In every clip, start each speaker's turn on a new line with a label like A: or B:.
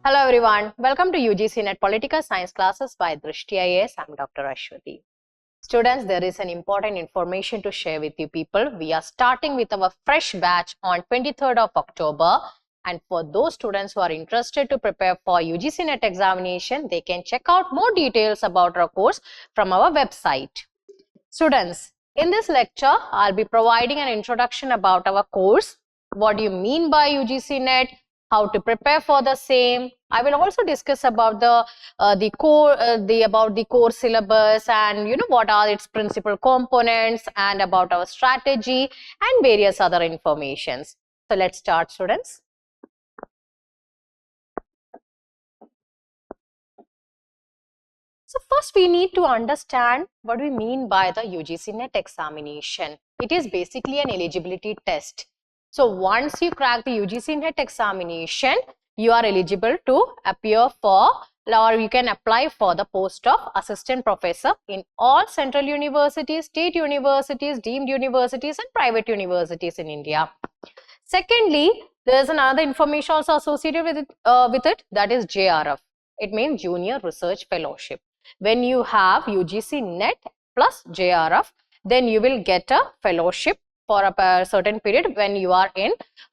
A: Hello everyone, welcome to UGC NET Political Science classes by Drishti IAS. I'm Dr. Ashwati. Students, there is an important information to share with you people. We are starting with our fresh batch on 23rd of October, and for those students who are interested to prepare for UGC NET examination, they can check out more details about our course from our website. Students, in this lecture, I'll be providing an introduction about our course, what do you mean by UGC NET, how to prepare for the same. I will also discuss about the core syllabus and what are its principal components and about our strategy and various other informations. So let's start, students. So first we need to understand what we mean by the UGC NET examination. It is basically an eligibility test. So once you crack the UGC NET examination, you are eligible to appear for or you can apply for the post of assistant professor in all central universities, state universities, deemed universities and private universities in India. Secondly, there is another information also associated with it, that is JRF. It means Junior Research Fellowship. When you have UGC NET plus JRF, then you will get a fellowship for a certain period when you are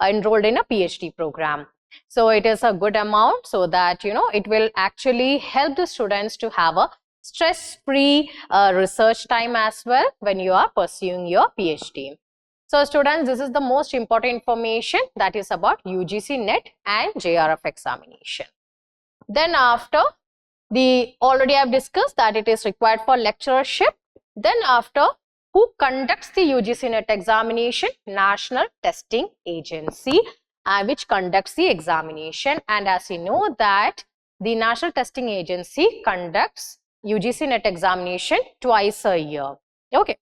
A: enrolled in a PhD program. So it is a good amount so that it will actually help the students to have a stress-free research time as well when you are pursuing your PhD. So students, this is the most important information, that is about UGC NET and JRF examination. Then after, already I have discussed that it is required for lecturership. Then after, who conducts the UGC NET examination? National Testing Agency, which conducts the examination. And as you know that the National Testing Agency conducts UGC NET examination twice a year. Okay.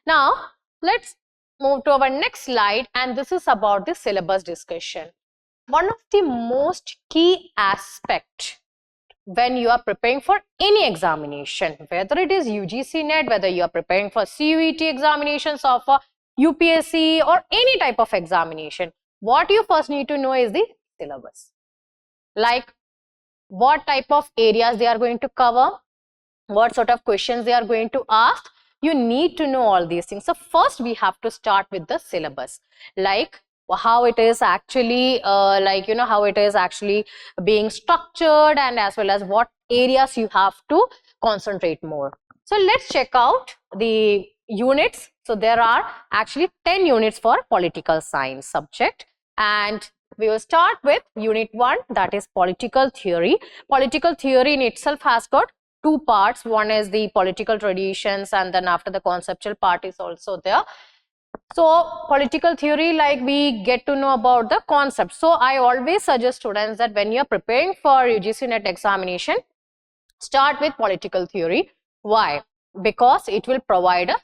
A: Now, let's move to our next slide, and this is about the syllabus discussion. One of the most key aspects when you are preparing for any examination, whether it is UGC NET, whether you are preparing for CUET examinations or for UPSC or any type of examination, what you first need to know is the syllabus. Like what type of areas they are going to cover, what sort of questions they are going to ask. You need to know all these things. So first we have to start with the syllabus, like how it is actually how it is actually being structured, and as well as what areas you have to concentrate more. So let's check out the units. So there are actually 10 units for political science subject, and we will start with unit 1, that is political theory. Political theory in itself has got two parts. One is the political traditions, and then after the conceptual part is also there. So political theory, like we get to know about the concept. So I always suggest students that when you are preparing for UGC NET examination, start with political theory. Why? Because it will provide a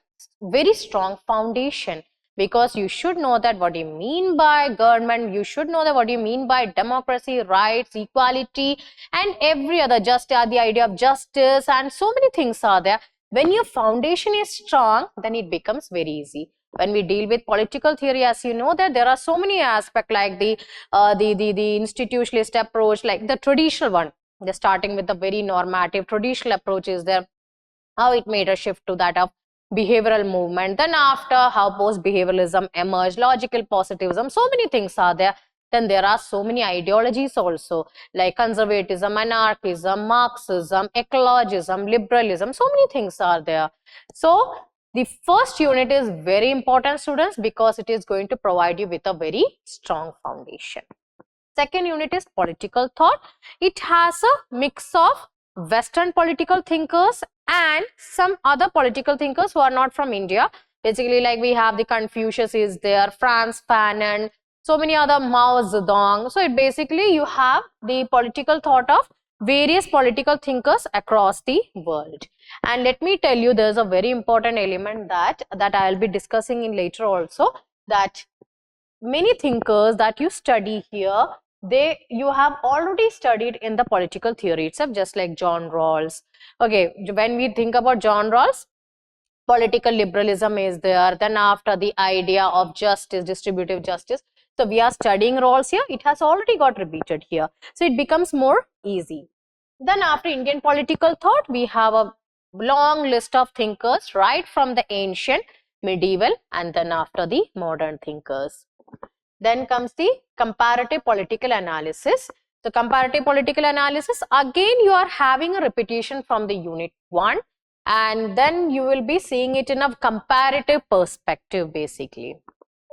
A: very strong foundation. Because you should know that what you mean by government, you should know that what you mean by democracy, rights, equality, and every other, just the idea of justice, and so many things are there. When your foundation is strong, then it becomes very easy. When we deal with political theory, as you know that there are so many aspects, like the institutionalist approach, like the traditional one. They're starting with the very normative traditional approach is there, how it made a shift to that of behavioral movement. Then after, how post-behavioralism emerged, logical positivism, so many things are there. Then there are so many ideologies also, like conservatism, anarchism, Marxism, ecologism, liberalism, so many things are there. So the first unit is very important, students, because it is going to provide you with a very strong foundation. Second unit is political thought. It has a mix of Western political thinkers and some other political thinkers who are not from India. Basically, like we have the Confucius is there, Franz Fanon, so many other, Mao Zedong. So it basically you have the political thought of various political thinkers across the world. And let me tell you, there's a very important element that I will be discussing in later also, that many thinkers that you study here, you have already studied in the political theory itself, just like John Rawls. Okay, when we think about John Rawls, political liberalism is there. Then after, the idea of justice, distributive justice, So we are studying roles here. It has already got repeated here. So it becomes more easy. Then after Indian political thought, we have a long list of thinkers right from the ancient, medieval, and then after the modern thinkers. Then comes the comparative political analysis. The comparative political analysis, again you are having a repetition from the unit 1, and then you will be seeing it in a comparative perspective basically.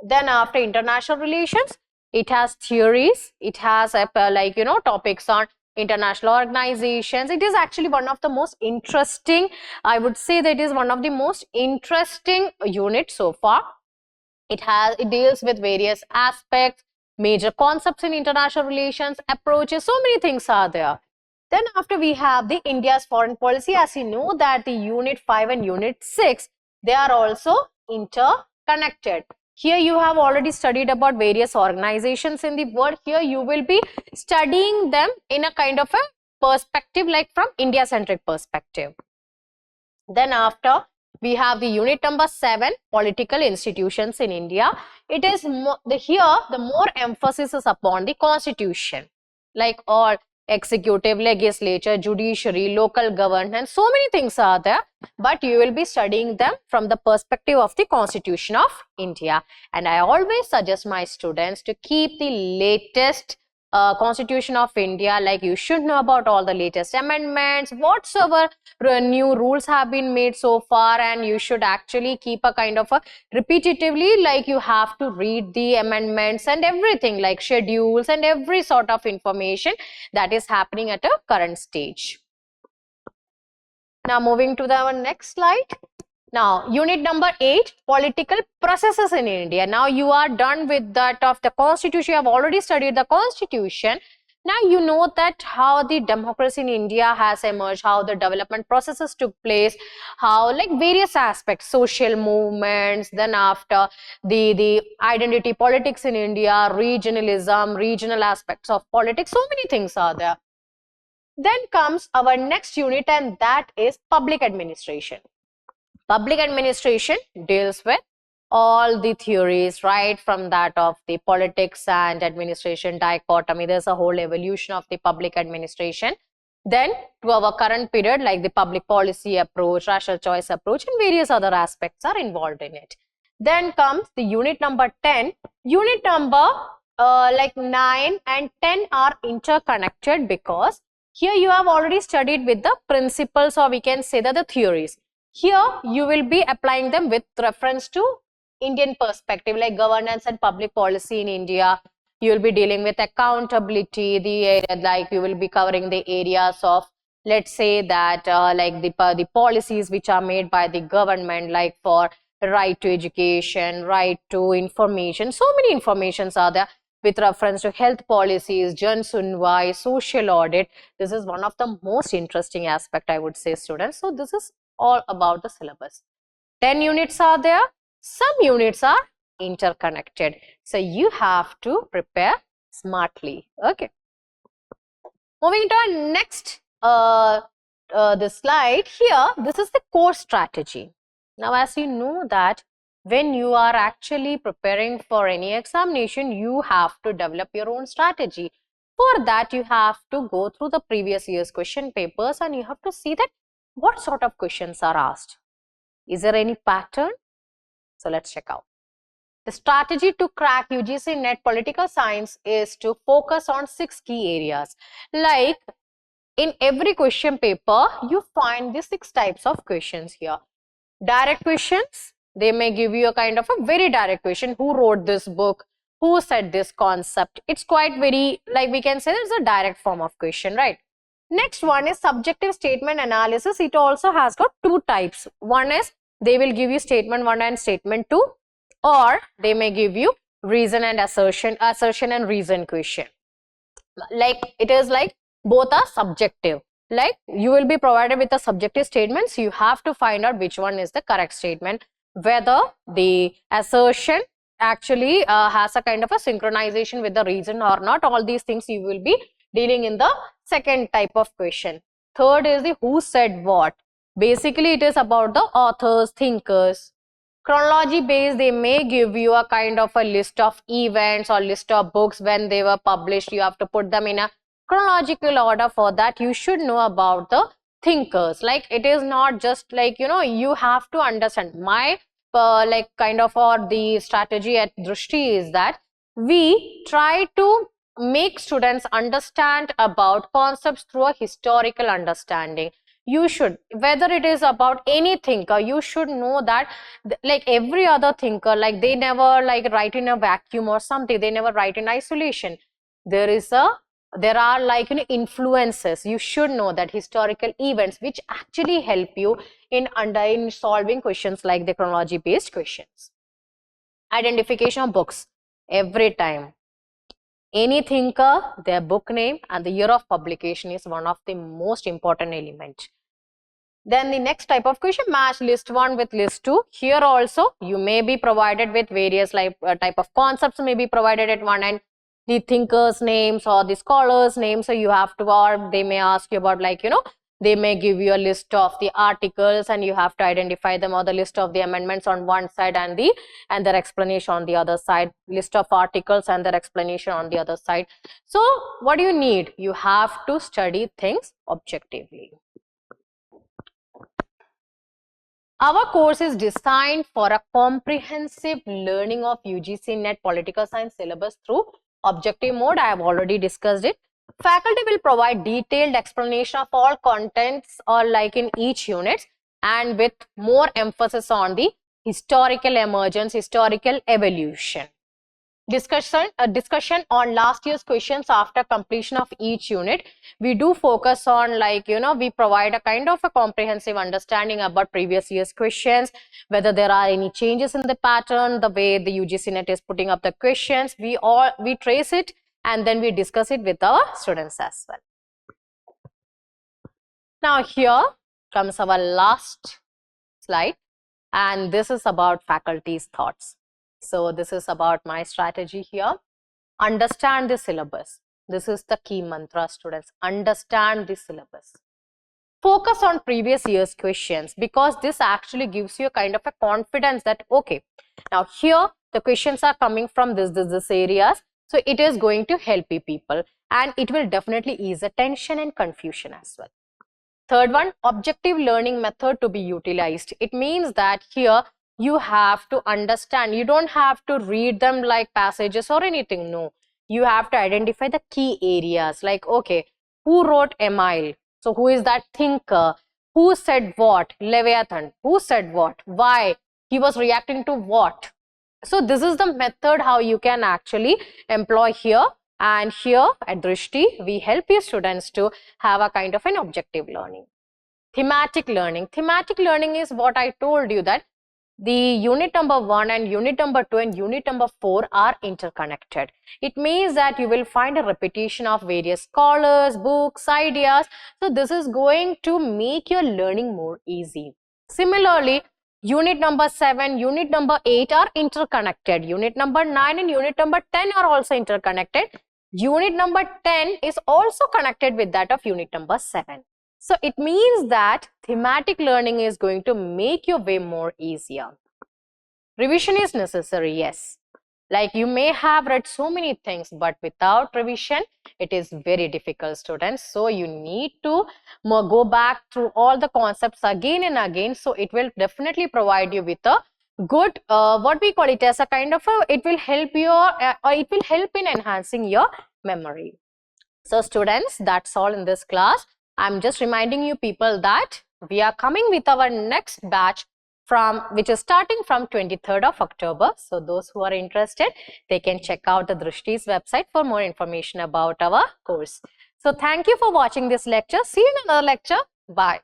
A: Then after international relations, it has theories, it has topics on international organizations. It is actually one of the most interesting, I would say that it is one of the most interesting units so far. It deals with various aspects, major concepts in international relations, approaches, so many things are there. Then after we have the India's foreign policy. As you know that the unit 5 and unit 6, they are also interconnected. Here you have already studied about various organizations in the world. Here you will be studying them in a kind of a perspective, like from India-centric perspective. Then after we have the unit number 7, political institutions in India. It is here the more emphasis is upon the constitution, like all executive, legislature, judiciary, local governance, so many things are there, but you will be studying them from the perspective of the Constitution of India. And I always suggest my students to keep the latest Constitution of India, like you should know about all the latest amendments, whatsoever new rules have been made so far, and you should actually keep a kind of a repetitively, like you have to read the amendments and everything, like schedules and every sort of information that is happening at a current stage. Now moving to our next slide. Now, unit number 8, political processes in India. Now, you are done with that of the constitution. You have already studied the constitution. Now, you know that how the democracy in India has emerged, how the development processes took place, how like various aspects, social movements, then after the identity politics in India, regionalism, regional aspects of politics, so many things are there. Then comes our next unit, and that is public administration. Public administration deals with all the theories, right from that of the politics and administration dichotomy. There's a whole evolution of the public administration. Then to our current period, like the public policy approach, rational choice approach, and various other aspects are involved in it. Then comes the unit number 10. Unit number 9 and 10 are interconnected, because here you have already studied with the principles, or we can say that the theories. Here you will be applying them with reference to Indian perspective, like governance and public policy in India. You will be dealing with accountability, like you will be covering the areas of, let's say that like the policies which are made by the government, like for right to education, right to information. So many informations are there with reference to health policies, Jan Sunwai, social audit. This is one of the most interesting aspect, I would say, students. So this is all about the syllabus. 10 units are there. Some units are interconnected. So you have to prepare smartly. Okay. Moving to our next this slide here. This is the course strategy. Now, as you know that when you are actually preparing for any examination, you have to develop your own strategy. For that, you have to go through the previous year's question papers, and you have to see that what sort of questions are asked. Is there any pattern? So let's check out. The strategy to crack UGC NET Political Science is to focus on 6 key areas. Like in every question paper, you find the 6 types of questions here. Direct questions, they may give you a kind of a very direct question. Who wrote this book? Who said this concept? It's quite very, like we can say, there's a direct form of question, right? Next one is subjective statement analysis. It also has got 2 types. One is they will give you statement 1 and statement 2, or they may give you reason and assertion and reason question. Like it is like both are subjective. Like you will be provided with a subjective statement, so you have to find out which one is the correct statement, whether the assertion actually has a kind of a synchronization with the reason or not. All these things you will be dealing in the second type of question. Third is the who said what. Basically, it is about the authors, thinkers. Chronology based, they may give you a kind of a list of events or list of books when they were published. You have to put them in a chronological order. For that, you should know about the thinkers. Like, it is not just like, you have to understand. My like kind of, or the strategy at Drishti is that we try to make students understand about concepts through a historical understanding. You should, whether it is about any thinker, you should know that like every other thinker, like they never like write in a vacuum or something, they never write in isolation. There are like influences. You should know that historical events which actually help you in solving questions like the chronology based questions. Identification of books. Every time, any thinker, their book name and the year of publication is one of the most important elements. Then the next type of question, match list 1 with list 2. Here also you may be provided with various type of concepts may be provided at one end, the thinkers names or the scholars names. So you have to, or they may ask you about like, they may give you a list of the articles and you have to identify them, or the list of the amendments on one side and their explanation on the other side, list of articles and their explanation on the other side. So what do you need? You have to study things objectively. Our course is designed for a comprehensive learning of UGC NET Political Science syllabus through objective mode. I have already discussed it. Faculty will provide detailed explanation of all contents or like in each unit, and with more emphasis on the historical emergence, historical evolution. Discussion on last year's questions after completion of each unit. We do focus on like, we provide a kind of a comprehensive understanding about previous year's questions, whether there are any changes in the pattern, the way the UGC NET is putting up the questions. We trace it and then we discuss it with our students as well. Now here comes our last slide, and this is about faculty's thoughts. So this is about my strategy here. Understand the syllabus. This is the key mantra, students. Understand the syllabus. Focus on previous year's questions, because this actually gives you a kind of a confidence that, okay, now here the questions are coming from this areas. So it is going to help you people, and it will definitely ease the tension and confusion as well. Third one, objective learning method to be utilized. It means that here you have to understand. You don't have to read them like passages or anything. No, you have to identify the key areas like, okay, who wrote Chembayil? So who is that thinker? Who said what? Leviathan. Who said what? Why? He was reacting to what? So this is the method how you can actually employ here. And here at Drishti, we help your students to have a kind of an objective learning. Thematic learning. Thematic learning is what I told you, that the unit number 1 and unit number 2 and unit number 4 are interconnected. It means that you will find a repetition of various scholars, books, ideas. So this is going to make your learning more easy. Similarly, unit number 7, unit number 8 are interconnected. Unit number 9 and unit number 10 are also interconnected. Unit number 10 is also connected with that of unit number 7. So it means that thematic learning is going to make your way more easier. Revision is necessary, yes. Like you may have read so many things, but without revision, it is very difficult, students. So you need to go back through all the concepts again and again. So it will definitely provide you with a good, what we call it as a kind of it will help you, or it will help in enhancing your memory. So students, that's all in this class. I'm just reminding you people that we are coming with our next batch which is starting from 23rd of October. So those who are interested, they can check out the Drishti's website for more information about our course. So thank you for watching this lecture. See you in another lecture. Bye.